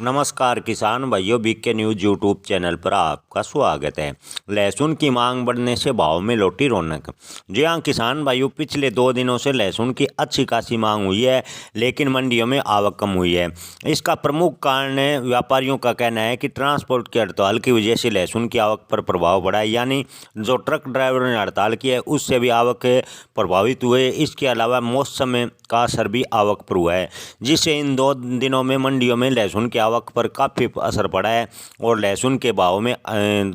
नमस्कार किसान भाइयों, बीके न्यूज यूट्यूब चैनल पर आपका स्वागत है। लहसुन की मांग बढ़ने से भाव में लौटी रौनक। जी हाँ किसान भाइयों, पिछले 2 दिनों से लहसुन की अच्छी खासी मांग हुई है, लेकिन मंडियों में आवक कम हुई है। इसका प्रमुख कारण व्यापारियों का कहना है कि ट्रांसपोर्ट की हड़ताल की वजह से लहसुन की आवक पर प्रभाव पड़ा है, यानी जो ट्रक ड्राइवरों ने हड़ताल की है उससे भी आवक प्रभावित हुए। इसके अलावा मौसम का असर भी आवक पर हुआ है, जिससे इन 2 दिनों में मंडियों में लहसुन की आवक पर काफ़ी असर पड़ा है और लहसुन के भाव में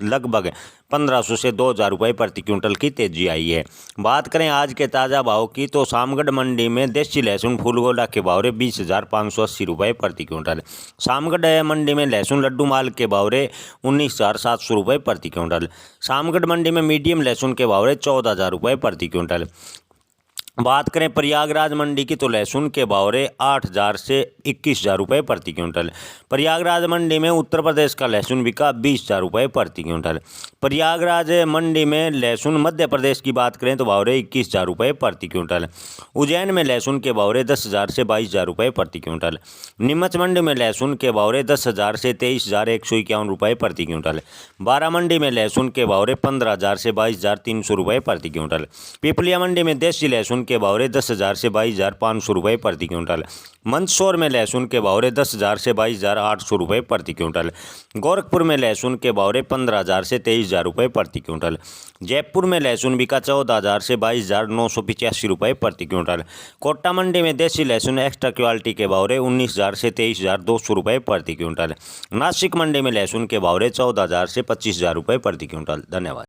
लगभग 1500 से 2000 रुपये प्रति क्विंटल की तेजी आई है। बात करें आज के ताज़ा भाव की, तो सामगढ़ मंडी में देसी लहसुन फूलगोला के भाव 20,580 रुपये प्रति क्विंटल। सामगढ़ मंडी में लहसुन लड्डू माल के भाव 19,700 रुपये प्रति क्विंटल। सामगढ़ मंडी में मीडियम लहसुन के भाव 14,000 रुपये प्रति क्विंटल। बात करें प्रयागराज मंडी की, तो लहसुन के भाव 8,000 से 21,000 रुपये प्रति क्विंटल। प्रयागराज मंडी में उत्तर प्रदेश का लहसुन बिका 20,000 रुपये प्रति क्विंटल। प्रयागराज मंडी में लहसुन मध्य प्रदेश की बात करें तो भाव 21,000 रुपये प्रति क्विंटल। उज्जैन में लहसुन के भाव 10,000 से 22,000 रुपये प्रति क्विंटल। नीमच मंडी में लहसुन के भाव 10,000 से 23,151 रुपये प्रति क्विंटल। बारा मंडी में लहसुन के भाव 15,000 से 22,300 रुपये प्रति क्विंटल। पिपलिया मंडी में देसी लहसुन के भाव 10,000 से 22,500 रुपये प्रति क्विंटल। मंदसौर में लहसुन के भाव 10,000 से 22,800 रुपये प्रति क्विंटल। गोरखपुर में लहसुन के भाव 15,000 से 23,000 रुपये प्रति क्विंटल। जयपुर में लहसुन बिका 14,000 से 22,985 रुपये प्रति क्विंटल। कोटा मंडी में देसी लहसुन एक्स्ट्रा क्वालिटी के भाव 19,000 से 23,200 रुपये प्रति क्विंटल। नासिक मंडी में लहसुन के भाव 14,000 से 25,000 रुपये प्रति क्विंटल। धन्यवाद।